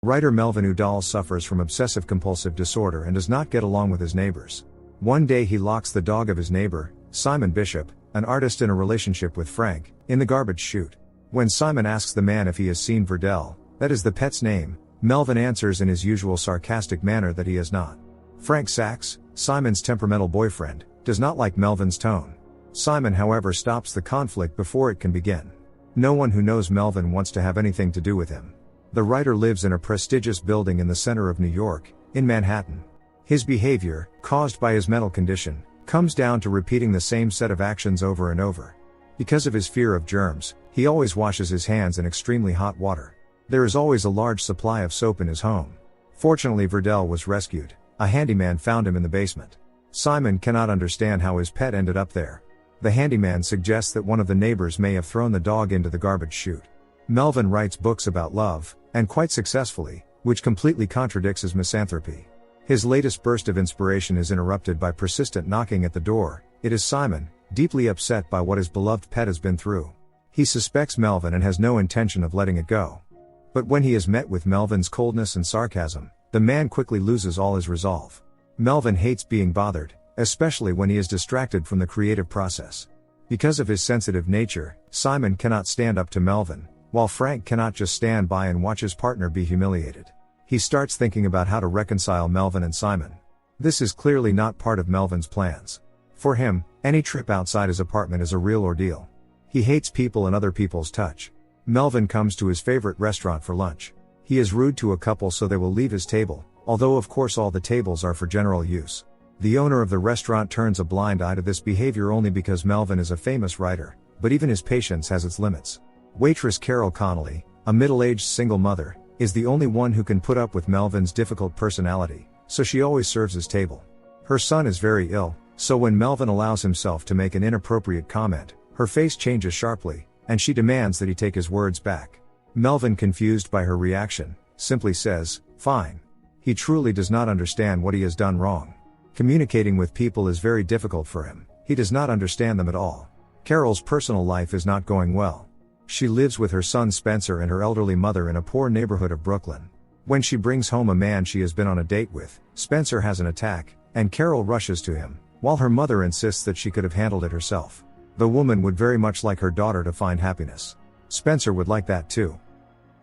Writer Melvin Udall suffers from obsessive-compulsive disorder and does not get along with his neighbors. One day he locks the dog of his neighbor, Simon Bishop, an artist in a relationship with Frank, in the garbage chute. When Simon asks the man if he has seen Verdell, that is the pet's name, Melvin answers in his usual sarcastic manner that he has not. Frank Sachs, Simon's temperamental boyfriend, does not like Melvin's tone. Simon, however, stops the conflict before it can begin. No one who knows Melvin wants to have anything to do with him. The writer lives in a prestigious building in the center of New York, in Manhattan. His behavior, caused by his mental condition, comes down to repeating the same set of actions over and over. Because of his fear of germs, he always washes his hands in extremely hot water. There is always a large supply of soap in his home. Fortunately, Verdell was rescued. A handyman found him in the basement. Simon cannot understand how his pet ended up there. The handyman suggests that one of the neighbors may have thrown the dog into the garbage chute. Melvin writes books about love, and quite successfully, which completely contradicts his misanthropy. His latest burst of inspiration is interrupted by persistent knocking at the door. It is Simon, deeply upset by what his beloved pet has been through. He suspects Melvin and has no intention of letting it go. But when he is met with Melvin's coldness and sarcasm, the man quickly loses all his resolve. Melvin hates being bothered, especially when he is distracted from the creative process. Because of his sensitive nature, Simon cannot stand up to Melvin, while Frank cannot just stand by and watch his partner be humiliated. He starts thinking about how to reconcile Melvin and Simon. This is clearly not part of Melvin's plans. For him, any trip outside his apartment is a real ordeal. He hates people and other people's touch. Melvin comes to his favorite restaurant for lunch. He is rude to a couple, so they will leave his table, although of course all the tables are for general use. The owner of the restaurant turns a blind eye to this behavior only because Melvin is a famous writer, but even his patience has its limits. Waitress Carol Connolly, a middle-aged single mother, is the only one who can put up with Melvin's difficult personality, so she always serves his table. Her son is very ill, so when Melvin allows himself to make an inappropriate comment, her face changes sharply, and she demands that he take his words back. Melvin, confused by her reaction, simply says, "Fine." He truly does not understand what he has done wrong. Communicating with people is very difficult for him. He does not understand them at all. Carol's personal life is not going well. She lives with her son Spencer and her elderly mother in a poor neighborhood of Brooklyn. When she brings home a man she has been on a date with, Spencer has an attack, and Carol rushes to him, while her mother insists that she could have handled it herself. The woman would very much like her daughter to find happiness. Spencer would like that too.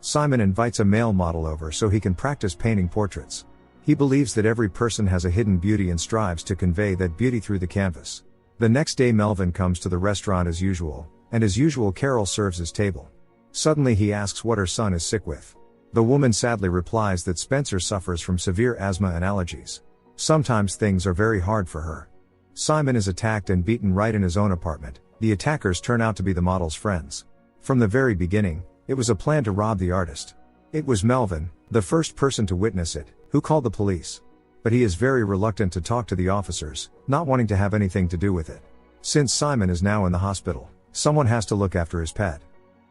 Simon invites a male model over so he can practice painting portraits. He believes that every person has a hidden beauty and strives to convey that beauty through the canvas. The next day Melvin comes to the restaurant as usual, and as usual Carol serves his table. Suddenly he asks what her son is sick with. The woman sadly replies that Spencer suffers from severe asthma and allergies. Sometimes things are very hard for her. Simon is attacked and beaten right in his own apartment. The attackers turn out to be the model's friends. From the very beginning, it was a plan to rob the artist. It was Melvin, the first person to witness it, who called the police. But he is very reluctant to talk to the officers, not wanting to have anything to do with it. Since Simon is now in the hospital, someone has to look after his pet.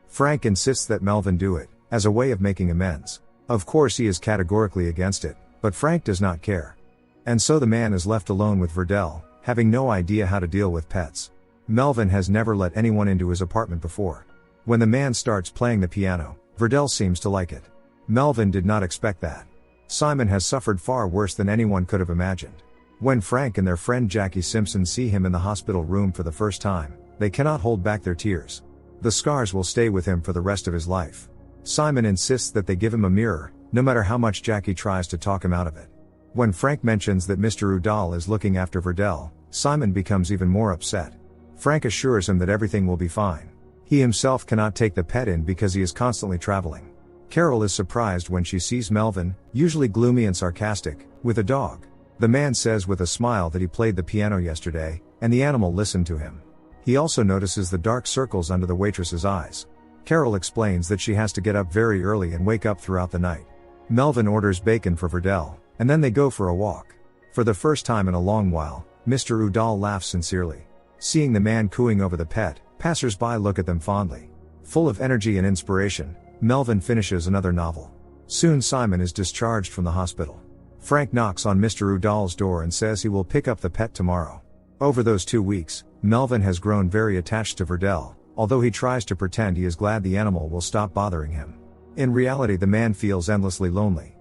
Frank insists that Melvin do it, as a way of making amends. Of course he is categorically against it, but Frank does not care. And so the man is left alone with Verdell, having no idea how to deal with pets. Melvin has never let anyone into his apartment before. When the man starts playing the piano, Verdell seems to like it. Melvin did not expect that. Simon has suffered far worse than anyone could have imagined. When Frank and their friend Jackie Simpson see him in the hospital room for the first time, they cannot hold back their tears. The scars will stay with him for the rest of his life. Simon insists that they give him a mirror, no matter how much Jackie tries to talk him out of it. When Frank mentions that Mr. Udall is looking after Verdell, Simon becomes even more upset. Frank assures him that everything will be fine. He himself cannot take the pet in because he is constantly traveling. Carol is surprised when she sees Melvin, usually gloomy and sarcastic, with a dog. The man says with a smile that he played the piano yesterday, and the animal listened to him. He also notices the dark circles under the waitress's eyes. Carol explains that she has to get up very early and wake up throughout the night. Melvin orders bacon for Verdell, and then they go for a walk. For the first time in a long while, Mr. Udall laughs sincerely. Seeing the man cooing over the pet, passers-by look at them fondly. Full of energy and inspiration, Melvin finishes another novel. Soon Simon is discharged from the hospital. Frank knocks on Mr. Udall's door and says he will pick up the pet tomorrow. Over those 2 weeks, Melvin has grown very attached to Verdell, although he tries to pretend he is glad the animal will stop bothering him. In reality, the man feels endlessly lonely.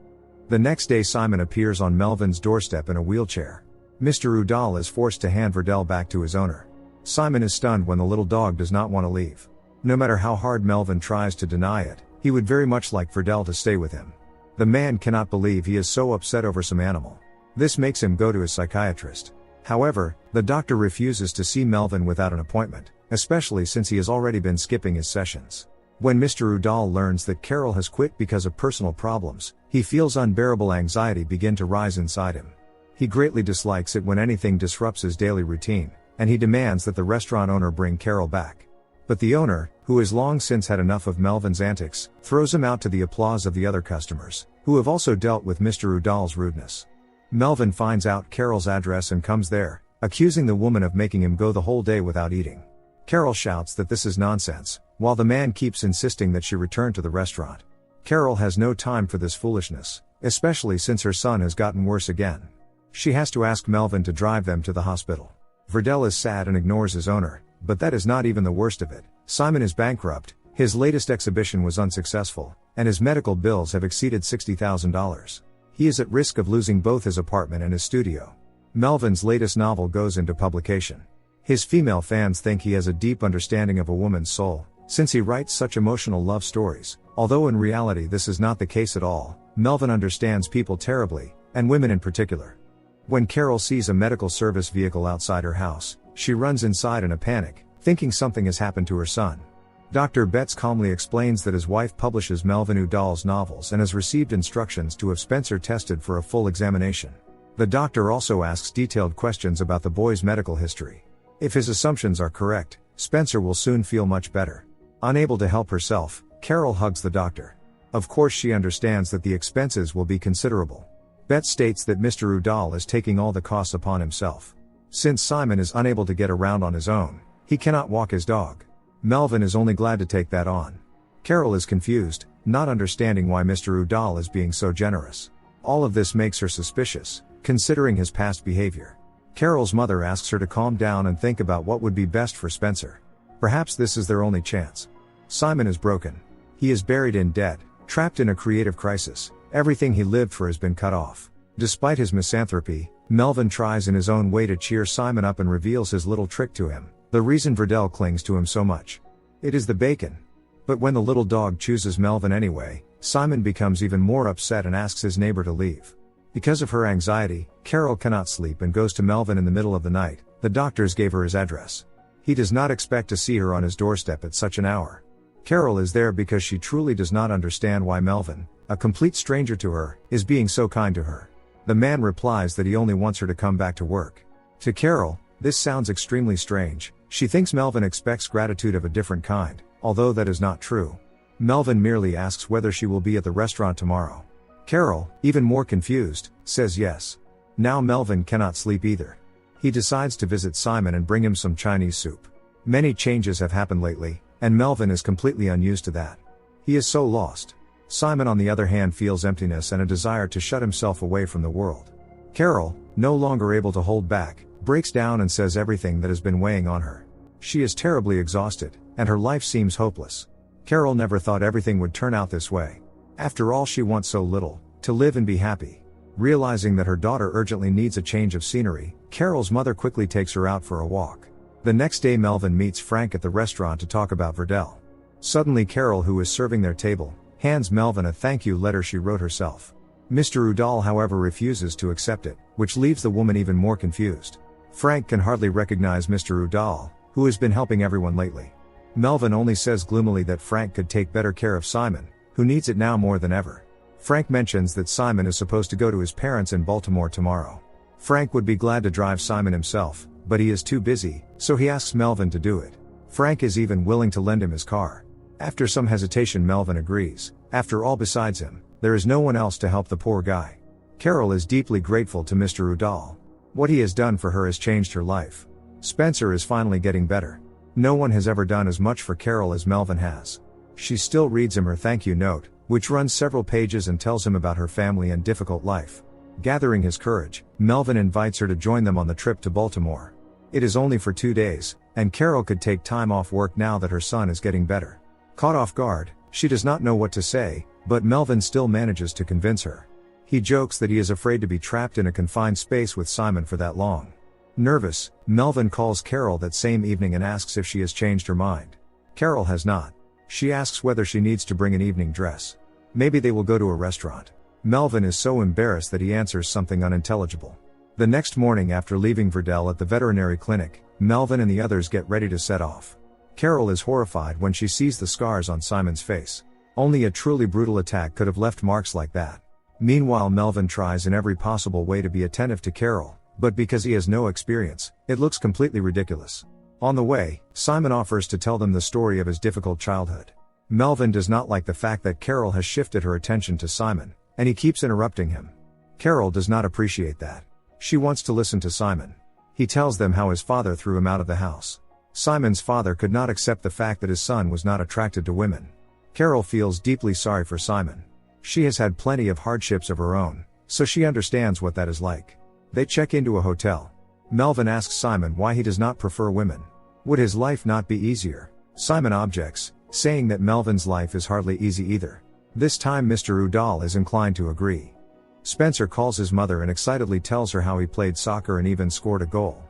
The next day, Simon appears on Melvin's doorstep in a wheelchair. Mr. Udall is forced to hand Verdell back to his owner. Simon is stunned when the little dog does not want to leave. No matter how hard Melvin tries to deny it, he would very much like Verdell to stay with him. The man cannot believe he is so upset over some animal. This makes him go to his psychiatrist. However, the doctor refuses to see Melvin without an appointment, especially since he has already been skipping his sessions. When Mr. Udall learns that Carol has quit because of personal problems, he feels unbearable anxiety begin to rise inside him. He greatly dislikes it when anything disrupts his daily routine, and he demands that the restaurant owner bring Carol back. But the owner, who has long since had enough of Melvin's antics, throws him out to the applause of the other customers, who have also dealt with Mr. Udall's rudeness. Melvin finds out Carol's address and comes there, accusing the woman of making him go the whole day without eating. Carol shouts that this is nonsense, while the man keeps insisting that she return to the restaurant. Carol has no time for this foolishness, especially since her son has gotten worse again. She has to ask Melvin to drive them to the hospital. Verdell is sad and ignores his owner, but that is not even the worst of it. Simon is bankrupt, his latest exhibition was unsuccessful, and his medical bills have exceeded $60,000. He is at risk of losing both his apartment and his studio. Melvin's latest novel goes into publication. His female fans think he has a deep understanding of a woman's soul, since he writes such emotional love stories, although in reality this is not the case at all. Melvin understands people terribly, and women in particular. When Carol sees a medical service vehicle outside her house, she runs inside in a panic, thinking something has happened to her son. Dr. Betts calmly explains that his wife publishes Melvin Udall's novels and has received instructions to have Spencer tested for a full examination. The doctor also asks detailed questions about the boy's medical history. If his assumptions are correct, Spencer will soon feel much better. Unable to help herself, Carol hugs the doctor. Of course, she understands that the expenses will be considerable. Betts states that Mr. Udall is taking all the costs upon himself. Since Simon is unable to get around on his own, he cannot walk his dog. Melvin is only glad to take that on. Carol is confused, not understanding why Mr. Udall is being so generous. All of this makes her suspicious, considering his past behavior. Carol's mother asks her to calm down and think about what would be best for Spencer. Perhaps this is their only chance. Simon is broken. He is buried in debt, trapped in a creative crisis. Everything he lived for has been cut off. Despite his misanthropy, Melvin tries in his own way to cheer Simon up and reveals his little trick to him, the reason Verdell clings to him so much. It is the bacon. But when the little dog chooses Melvin anyway, Simon becomes even more upset and asks his neighbor to leave. Because of her anxiety, Carol cannot sleep and goes to Melvin in the middle of the night. The doctors gave her his address. He does not expect to see her on his doorstep at such an hour. Carol is there because she truly does not understand why Melvin, a complete stranger to her, is being so kind to her. The man replies that he only wants her to come back to work. To Carol, this sounds extremely strange. She thinks Melvin expects gratitude of a different kind, although that is not true. Melvin merely asks whether she will be at the restaurant tomorrow. Carol, even more confused, says yes. Now Melvin cannot sleep either. He decides to visit Simon and bring him some Chinese soup. Many changes have happened lately, and Melvin is completely unused to that. He is so lost. Simon, on the other hand, feels emptiness and a desire to shut himself away from the world. Carol, no longer able to hold back, breaks down and says everything that has been weighing on her. She is terribly exhausted, and her life seems hopeless. Carol never thought everything would turn out this way. After all, she wants so little, to live and be happy. Realizing that her daughter urgently needs a change of scenery, Carol's mother quickly takes her out for a walk. The next day, Melvin meets Frank at the restaurant to talk about Verdell. Suddenly, Carol, who is serving their table, hands Melvin a thank you letter she wrote herself. Mr. Udall, however, refuses to accept it, which leaves the woman even more confused. Frank can hardly recognize Mr. Udall, who has been helping everyone lately. Melvin only says gloomily that Frank could take better care of Simon, who needs it now more than ever. Frank mentions that Simon is supposed to go to his parents in Baltimore tomorrow. Frank would be glad to drive Simon himself, but he is too busy, so he asks Melvin to do it. Frank is even willing to lend him his car. After some hesitation, Melvin agrees. After all, besides him, there is no one else to help the poor guy. Carol is deeply grateful to Mr. Udall. What he has done for her has changed her life. Spencer is finally getting better. No one has ever done as much for Carol as Melvin has. She still reads him her thank you note, which runs several pages and tells him about her family and difficult life. Gathering his courage, Melvin invites her to join them on the trip to Baltimore. It is only for 2 days, and Carol could take time off work now that her son is getting better. Caught off guard, She does not know what to say, but Melvin still manages to convince her. He jokes that he is afraid to be trapped in a confined space with Simon for that long. Nervous, Melvin calls Carol that same evening and asks if she has changed her mind. Carol has not. She asks whether she needs to bring an evening dress. Maybe they will go to a restaurant. Melvin is so embarrassed that he answers something unintelligible. The next morning after leaving Verdell at the veterinary clinic, Melvin and the others get ready to set off. Carol is horrified when she sees the scars on Simon's face. Only a truly brutal attack could have left marks like that. Meanwhile, Melvin tries in every possible way to be attentive to Carol, but because he has no experience, it looks completely ridiculous. On the way, Simon offers to tell them the story of his difficult childhood. Melvin does not like the fact that Carol has shifted her attention to Simon, and he keeps interrupting him. Carol does not appreciate that. She wants to listen to Simon. He tells them how his father threw him out of the house. Simon's father could not accept the fact that his son was not attracted to women. Carol feels deeply sorry for Simon. She has had plenty of hardships of her own, so she understands what that is like. They check into a hotel. Melvin asks Simon why he does not prefer women. Would his life not be easier? Simon objects, saying that Melvin's life is hardly easy either. This time Mr. Udall is inclined to agree. Spencer calls his mother and excitedly tells her how he played soccer and even scored a goal.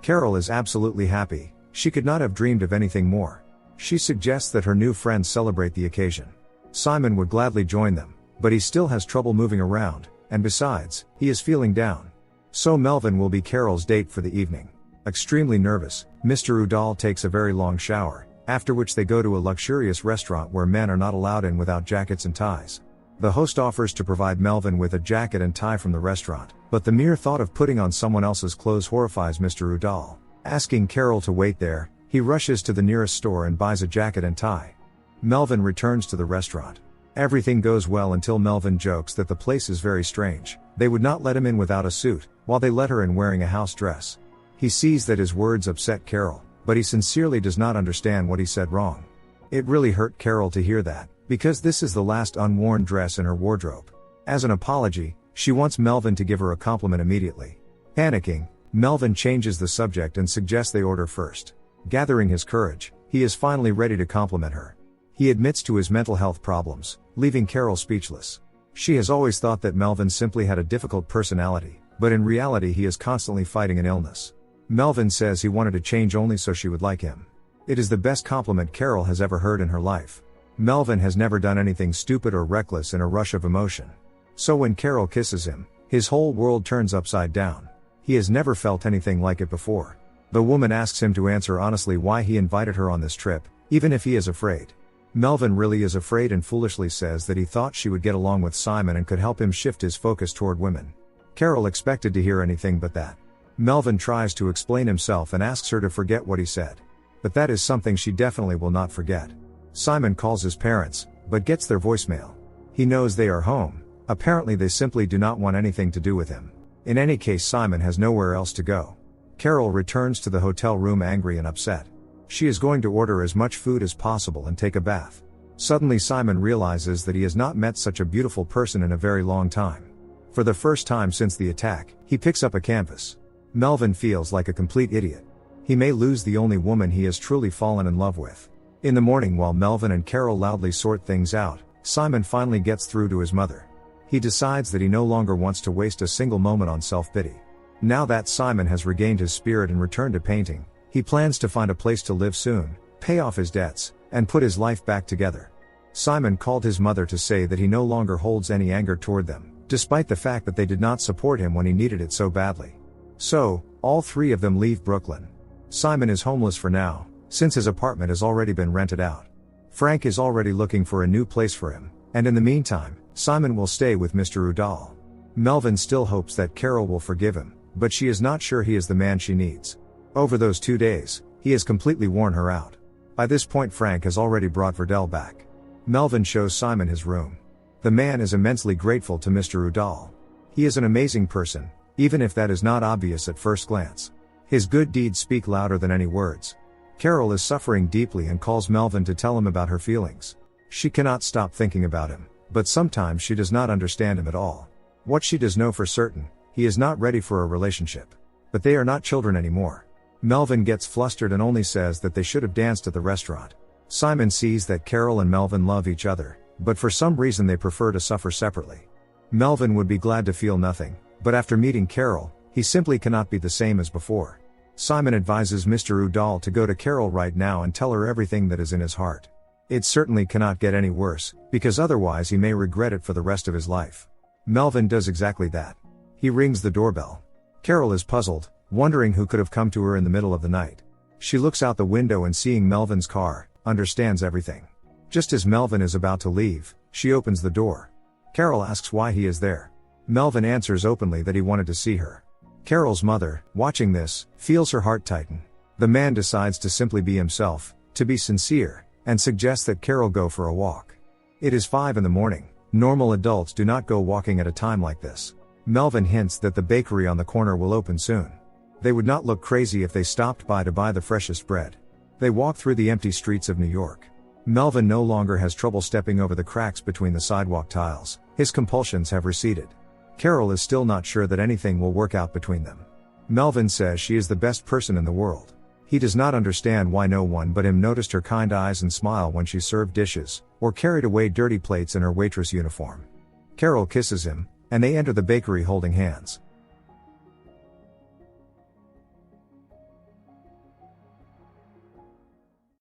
Carol is absolutely happy. She could not have dreamed of anything more. She suggests that her new friends celebrate the occasion. Simon would gladly join them, but he still has trouble moving around, and besides, he is feeling down. So Melvin will be Carol's date for the evening. Extremely nervous, Mr. Udall takes a very long shower, after which they go to a luxurious restaurant where men are not allowed in without jackets and ties. The host offers to provide Melvin with a jacket and tie from the restaurant, but the mere thought of putting on someone else's clothes horrifies Mr. Udall. Asking Carol to wait there, he rushes to the nearest store and buys a jacket and tie. Melvin returns to the restaurant. Everything goes well until Melvin jokes that the place is very strange. They would not let him in without a suit, while they let her in wearing a house dress. He sees that his words upset Carol, but he sincerely does not understand what he said wrong. It really hurt Carol to hear that, because this is the last unworn dress in her wardrobe. As an apology, she wants Melvin to give her a compliment immediately. Panicking, Melvin changes the subject and suggests they order first. Gathering his courage, he is finally ready to compliment her. He admits to his mental health problems, leaving Carol speechless. She has always thought that Melvin simply had a difficult personality, but in reality he is constantly fighting an illness. Melvin says he wanted to change only so she would like him. It is the best compliment Carol has ever heard in her life. Melvin has never done anything stupid or reckless in a rush of emotion. So when Carol kisses him, his whole world turns upside down. He has never felt anything like it before. The woman asks him to answer honestly why he invited her on this trip, even if he is afraid. Melvin really is afraid and foolishly says that he thought she would get along with Simon and could help him shift his focus toward women. Carol expected to hear anything but that. Melvin tries to explain himself and asks her to forget what he said. But that is something she definitely will not forget. Simon calls his parents, but gets their voicemail. He knows they are home. Apparently they simply do not want anything to do with him. In any case, Simon has nowhere else to go. Carol returns to the hotel room angry and upset. She is going to order as much food as possible and take a bath. Suddenly Simon realizes that he has not met such a beautiful person in a very long time. For the first time since the attack, he picks up a canvas. Melvin feels like a complete idiot. He may lose the only woman he has truly fallen in love with. In the morning, while Melvin and Carol loudly sort things out, Simon finally gets through to his mother. He decides that he no longer wants to waste a single moment on self-pity. Now that Simon has regained his spirit and returned to painting, he plans to find a place to live soon, pay off his debts, and put his life back together. Simon called his mother to say that he no longer holds any anger toward them, despite the fact that they did not support him when he needed it so badly. So, all three of them leave Brooklyn. Simon is homeless for now, since his apartment has already been rented out. Frank is already looking for a new place for him, and in the meantime, Simon will stay with Mr. Udall. Melvin still hopes that Carol will forgive him, but she is not sure he is the man she needs. Over those 2 days, he has completely worn her out. By this point Frank has already brought Verdell back. Melvin shows Simon his room. The man is immensely grateful to Mr. Udall. He is an amazing person, even if that is not obvious at first glance. His good deeds speak louder than any words. Carol is suffering deeply and calls Melvin to tell him about her feelings. She cannot stop thinking about him, but sometimes she does not understand him at all. What she does know for certain, he is not ready for a relationship. But they are not children anymore. Melvin gets flustered and only says that they should have danced at the restaurant. Simon sees that Carol and Melvin love each other, but for some reason they prefer to suffer separately. Melvin would be glad to feel nothing, but after meeting Carol, he simply cannot be the same as before. Simon advises Mr. Udall to go to Carol right now and tell her everything that is in his heart. It certainly cannot get any worse, because otherwise he may regret it for the rest of his life. Melvin does exactly that. He rings the doorbell. Carol is puzzled, wondering who could have come to her in the middle of the night. She looks out the window and seeing Melvin's car, understands everything. Just as Melvin is about to leave, she opens the door. Carol asks why he is there. Melvin answers openly that he wanted to see her. Carol's mother, watching this, feels her heart tighten. The man decides to simply be himself, to be sincere, and suggests that Carol go for a walk. It is 5 in the morning. Normal adults do not go walking at a time like this. Melvin hints that the bakery on the corner will open soon. They would not look crazy if they stopped by to buy the freshest bread. They walk through the empty streets of New York. Melvin no longer has trouble stepping over the cracks between the sidewalk tiles. His compulsions have receded. Carol is still not sure that anything will work out between them. Melvin says she is the best person in the world. He does not understand why no one but him noticed her kind eyes and smile when she served dishes, or carried away dirty plates in her waitress uniform. Carol kisses him, and they enter the bakery holding hands.